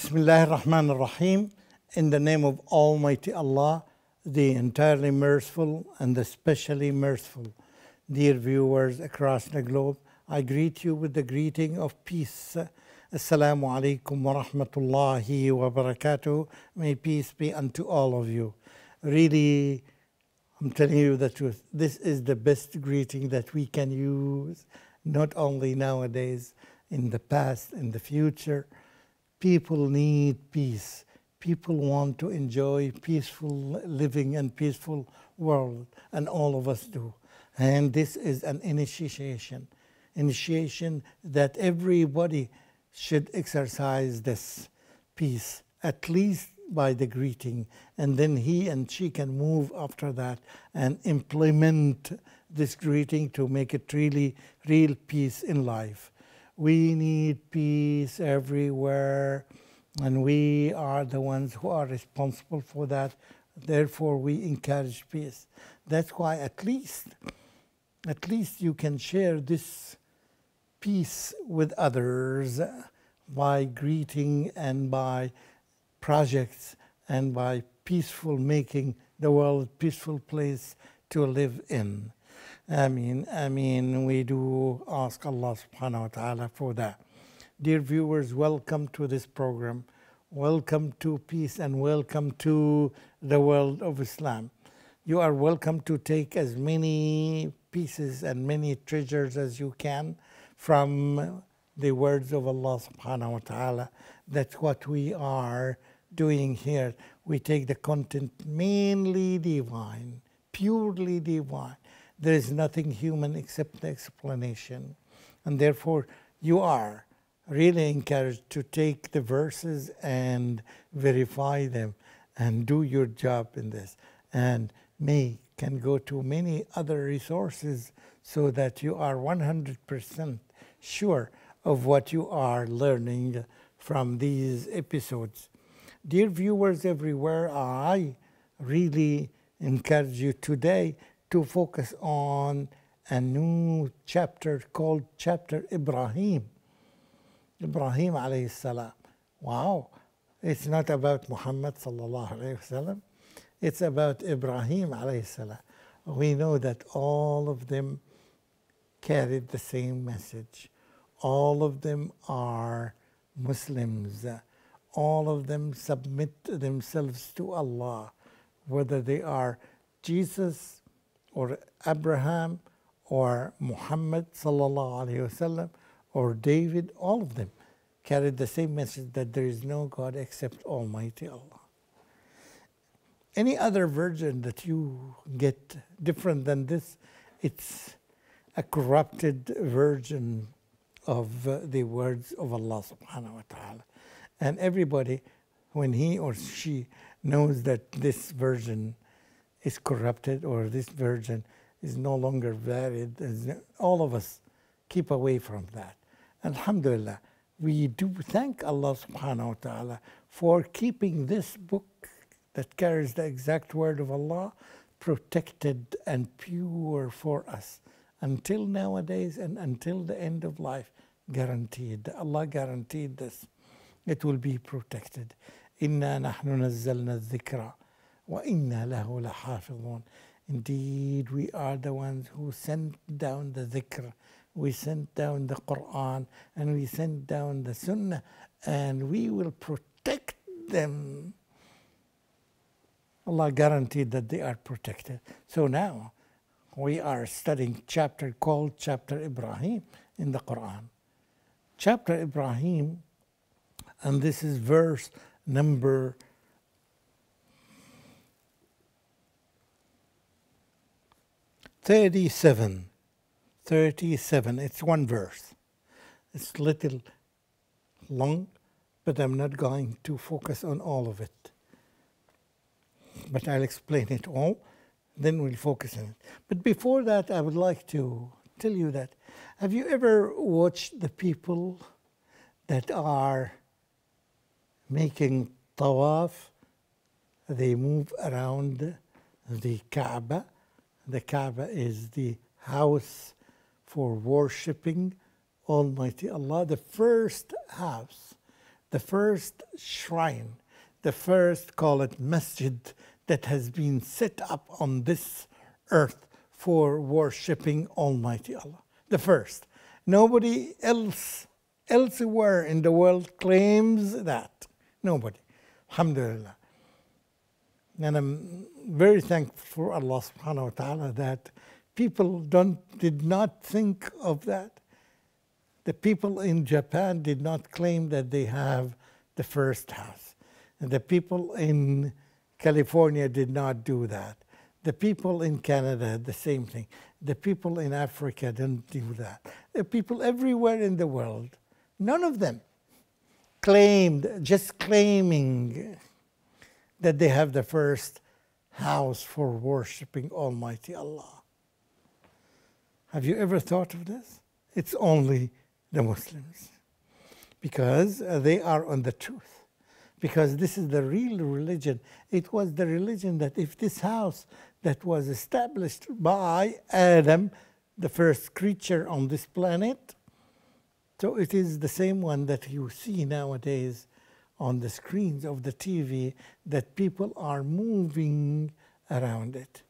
Bismillah ar-Rahman ar-Rahim. In the name of Almighty Allah, the entirely merciful and the specially merciful. Dear viewers across the globe, I greet you with the greeting of peace. Assalamu alaikum wa rahmatullahi wa barakatuh. May peace be unto all of you. Really, I'm telling you the truth. This is the best greeting that we can use, not only nowadays, in the past, in the future. People need peace. People want to enjoy peaceful living and peaceful world, and all of us do. And this is an initiation that everybody should exercise this peace, at least by the greeting, and then he and she can move after that and implement this greeting to make it really real peace in life. We need peace everywhere, and we are the ones who are responsible for that. Therefore, we encourage peace. That's why at least you can share this peace with others by greeting and by projects and by peaceful making the world a peaceful place to live in. Ameen. We do ask Allah subhanahu wa ta'ala for that. Dear viewers, welcome to this program. Welcome to peace and welcome to the world of Islam. You are welcome to take as many pieces and many treasures as you can from the words of Allah subhanahu wa ta'ala. That's what we are doing here. We take the content mainly divine, purely divine. There is nothing human except the explanation. And therefore, you are really encouraged to take the verses and verify them and do your job in this. And can go to many other resources so that you are 100% sure of what you are learning from these episodes. Dear viewers everywhere, I really encourage you today to focus on a new chapter called Chapter Ibrahim. Ibrahim alayhi salam. Wow. It's not about Muhammad sallallahu alayhi wasallam. It's about Ibrahim alayhi salam. We know that all of them carried the same message. All of them are Muslims. All of them submit themselves to Allah, whether they are Jesus or Abraham or Muhammad sallallahu alayhi wasallam or David. All of them carried the same message that there is no God except Almighty Allah. Any other version that you get different than this, it's a corrupted version of the words of Allah subhanahu wa ta'ala. And everybody, when he or she knows that this version is corrupted or this version is no longer valid, all of us keep away from that. Alhamdulillah, we do thank Allah subhanahu wa ta'ala for keeping this book that carries the exact word of Allah protected and pure for us until nowadays and until the end of life. Guaranteed. Allah guaranteed this. It will be protected. Inna nahnu nazzalna dhikra wa inna lahu lahafidhun. Indeed, we are the ones who sent down the dhikr. We sent down the Quran and we sent down the Sunnah, and we will protect them. Allah guaranteed that they are protected. So now we are studying chapter called Chapter Ibrahim in the Quran. Chapter Ibrahim, and this is verse number 37. 37. It's one verse. It's little long, but I'm not going to focus on all of it. But I'll explain it all, then we'll focus on it. But before that, I would like to tell you that, have you ever watched the people that are making tawaf? They move around the Kaaba. The Kaaba is the house for worshipping Almighty Allah, the first house the first shrine, the first, call it masjid, that has been set up on this earth for worshipping Almighty Allah. The first. Nobody else, elsewhere in the world claims that. Nobody. Alhamdulillah. And I'm very thankful for Allah subhanahu wa ta'ala that people did not think of that. The people in Japan did not claim that they have the first house. And the people in California did not do that. The people in Canada, the same thing. The people in Africa didn't do that. The people everywhere in the world, none of them claimed, just claiming that they have the first house for worshiping Almighty Allah. Have you ever thought of this? It's only the Muslims, because they are on the truth, because this is the real religion. It was the religion that if this house that was established by Adam, the first creature on this planet, so it is the same one that you see nowadays on the screens of the TV, that people are moving around it.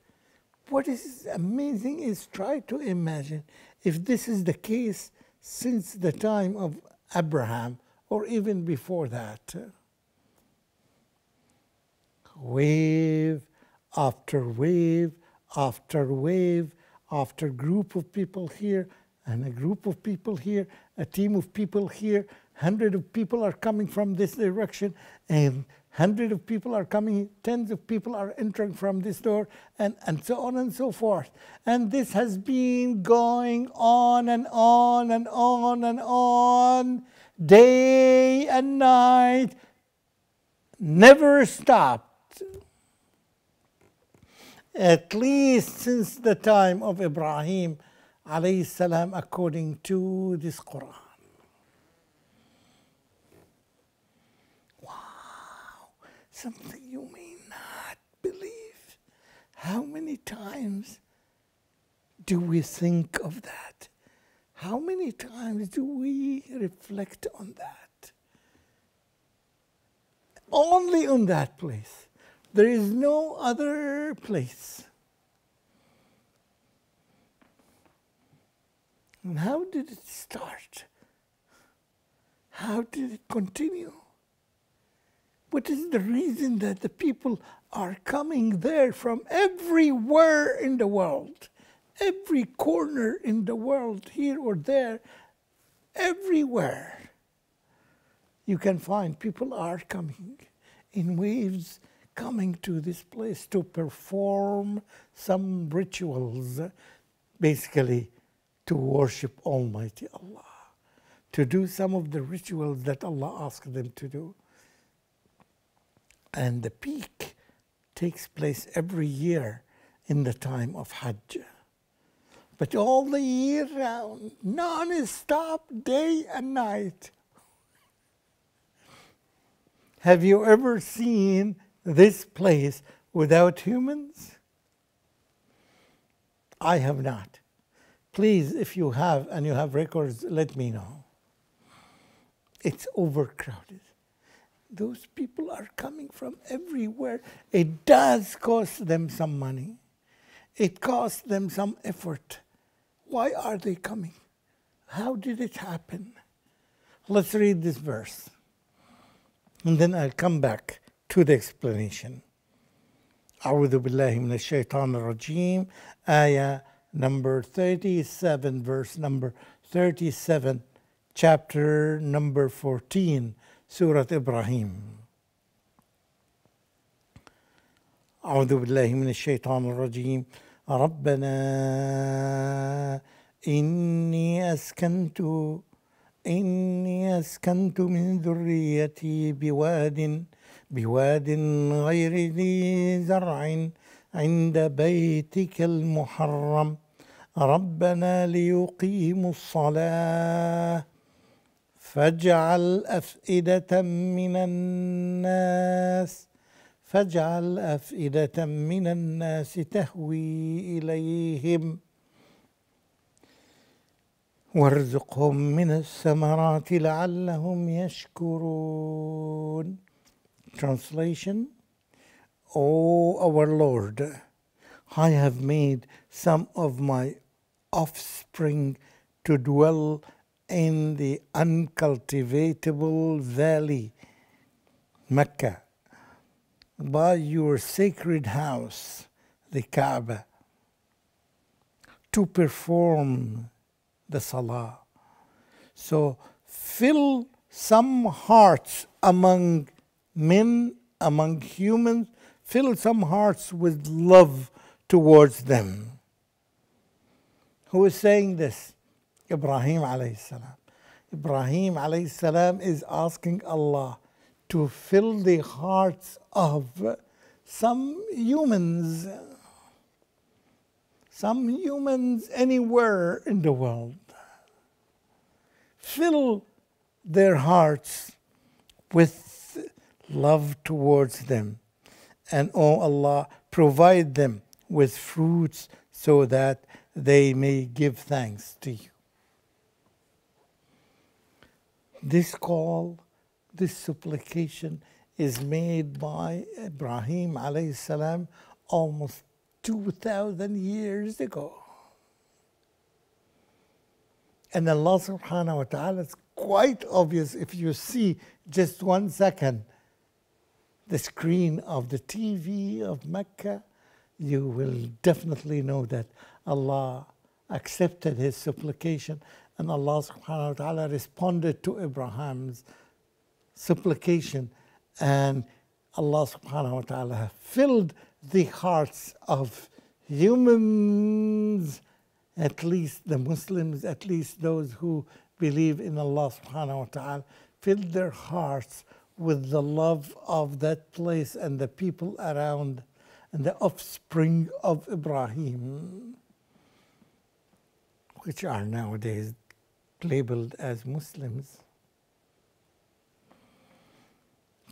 What is amazing is try to imagine if this is the case since the time of Abraham or even before that. Wave after wave after wave after group of people here and a group of people here, a team of people here, hundreds of people are coming from this direction, and hundreds of people are coming, tens of people are entering from this door, and so on and so forth. And this has been going on and on and on and on, day and night, never stopped. At least since the time of Ibrahim alayhi salam, according to this Quran. Something you may not believe. How many times do we think of that? How many times do we reflect on that? Only on that place. There is no other place. And how did it start? How did it continue? What is the reason that the people are coming there from everywhere in the world? Every corner in the world, here or there, everywhere. You can find people are coming in waves, coming to this place to perform some rituals, basically to worship Almighty Allah, to do some of the rituals that Allah asked them to do. And the peak takes place every year in the time of Hajj. But all the year round, non-stop, day and night. Have you ever seen this place without humans? I have not. Please, if you have and you have records, let me know. It's overcrowded. Those people are coming from everywhere. It does cost them some money. It costs them some effort. Why are they coming? How did it happen? Let's read this verse. And then I'll come back to the explanation. أعوذ بالله من الشيطان الرجيم. Ayah number 37, verse number 37, chapter number 14. Surah Ibrahim. أعوذ بالله من الشيطان الرجيم. ربنا إني أسكنت من ذريتي بواد غير ذي زرع عند بيتك المحرم ربنا ليقيموا الصلاة فاجعل أفئدة من الناس تهوي إليهم وارزقهم من الثمرات لعلهم يشكرون. Translation: O our Lord, I have made some of my offspring to dwell in the uncultivatable valley, Mecca, by your sacred house, the Kaaba, to perform the Salah. So fill some hearts among men, among humans, fill some hearts with love towards them. Who is saying this? Ibrahim alayhi salam. Ibrahim alayhi salam is asking Allah to fill the hearts of some humans anywhere in the world. Fill their hearts with love towards them. And, O Allah, provide them with fruits so that they may give thanks to you. This call, this supplication is made by Ibrahim alayhi salam almost 2,000 years ago. And Allah subhanahu wa ta'ala, it's quite obvious if you see just 1 second the screen of the TV of Mecca, you will definitely know that Allah accepted his supplication, and Allah subhanahu wa ta'ala responded to Ibrahim's supplication, and Allah subhanahu wa ta'ala filled the hearts of humans, at least the Muslims, at least those who believe in Allah subhanahu wa ta'ala, filled their hearts with the love of that place and the people around and the offspring of Ibrahim, which are nowadays labeled as Muslims.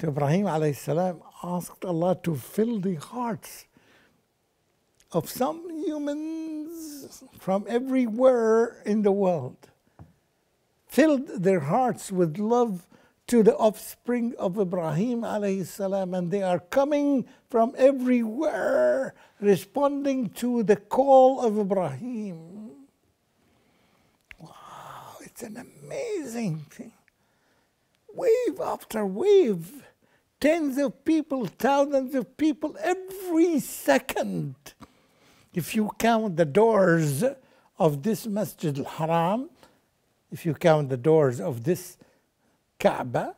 So Ibrahim alayhi salam asked Allah to fill the hearts of some humans from everywhere in the world, filled their hearts with love to the offspring of Ibrahim alayhi salam, and they are coming from everywhere, responding to the call of Ibrahim. Wow, it's an amazing thing. Wave after wave, tens of people, thousands of people every second. If you count the doors of this Masjid al-Haram, if you count the doors of this Kaaba,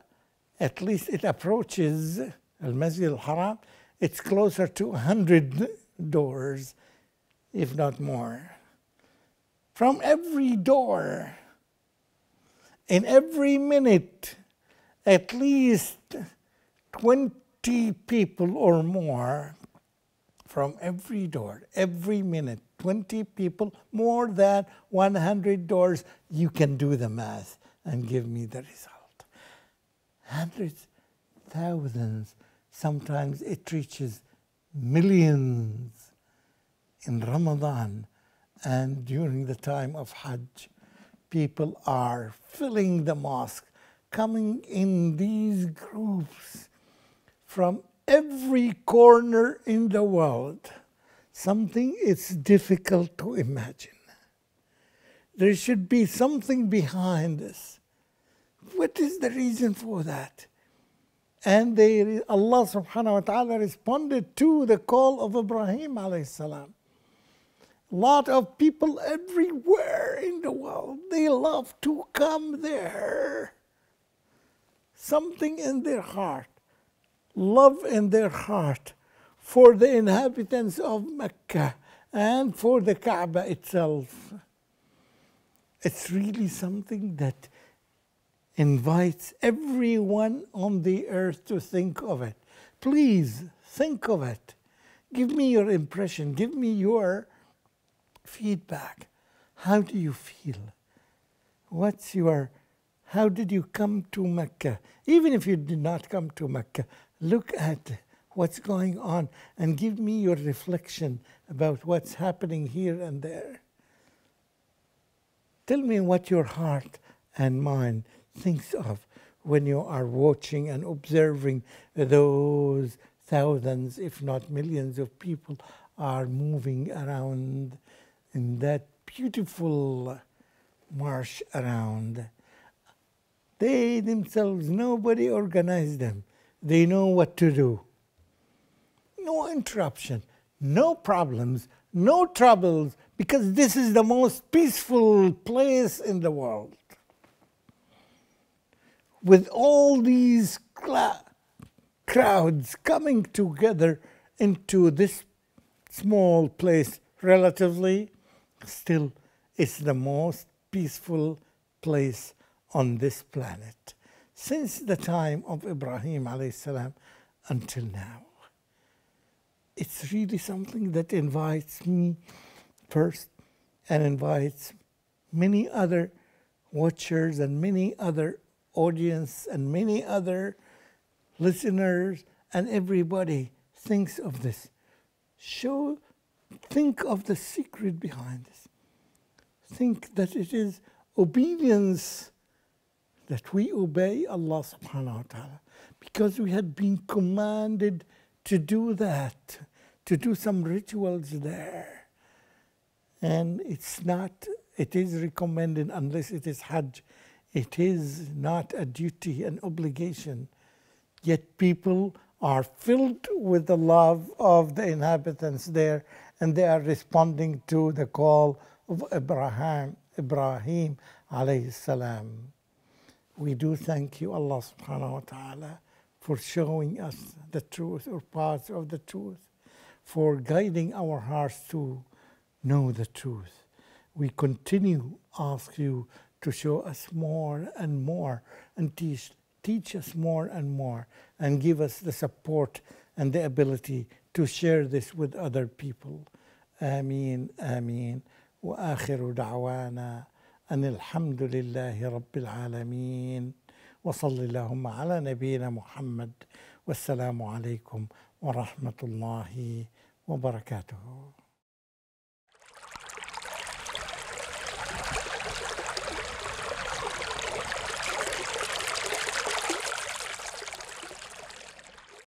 at least it approaches al-Masjid al-Haram, it's closer to 100 doors, if not more. From every door, in every minute, at least 20 people or more from every door, every minute, 20 people, more than 100 doors. You can do the math and give me the result. Hundreds, thousands, sometimes it reaches millions in Ramadan and during the time of Hajj. People are filling the mosque, coming in these groups from every corner in the world. Something it's difficult to imagine. There should be something behind this. What is the reason for that? And Allah subhanahu wa ta'ala responded to the call of Ibrahim alayhi salam. A lot of people everywhere in the world, they love to come there. Something in their heart, love in their heart for the inhabitants of Mecca and for the Kaaba itself. It's really something that invites everyone on the earth to think of it. Please think of it. Give me your impression. Give me your feedback. How do you feel? How did you come to Mecca? Even if you did not come to Mecca, look at what's going on and give me your reflection about what's happening here and there. Tell me what your heart and mind thinks of when you are watching and observing those thousands, if not millions of people are moving around in that beautiful march around. They themselves, nobody organized them. They know what to do. No interruption, no problems, no troubles, because this is the most peaceful place in the world. With all these crowds coming together into this small place, relatively, still it's the most peaceful place on this planet since the time of Ibrahim alayhi salam until now. It's really something that invites me first and invites many other watchers and many other audience and many other listeners, and everybody thinks of this. Think of the secret behind this. Think that it is obedience, that we obey Allah subhanahu wa ta'ala because we had been commanded to do that, to do some rituals there. And it is recommended unless it is Hajj. It is not a duty, an obligation. Yet people are filled with the love of the inhabitants there, and they are responding to the call of Ibrahim alayhi salam. We do thank you, Allah subhanahu wa ta'ala, for showing us the truth or parts of the truth, for guiding our hearts to know the truth. We continue ask you to show us more and more and teach us more and more and give us the support and the ability to share this with other people. Ameen, ameen. وآخر دعوانا أن الحمد لله رب العالمين وصل اللهم على نبينا محمد والسلام عليكم ورحمة الله وبركاته.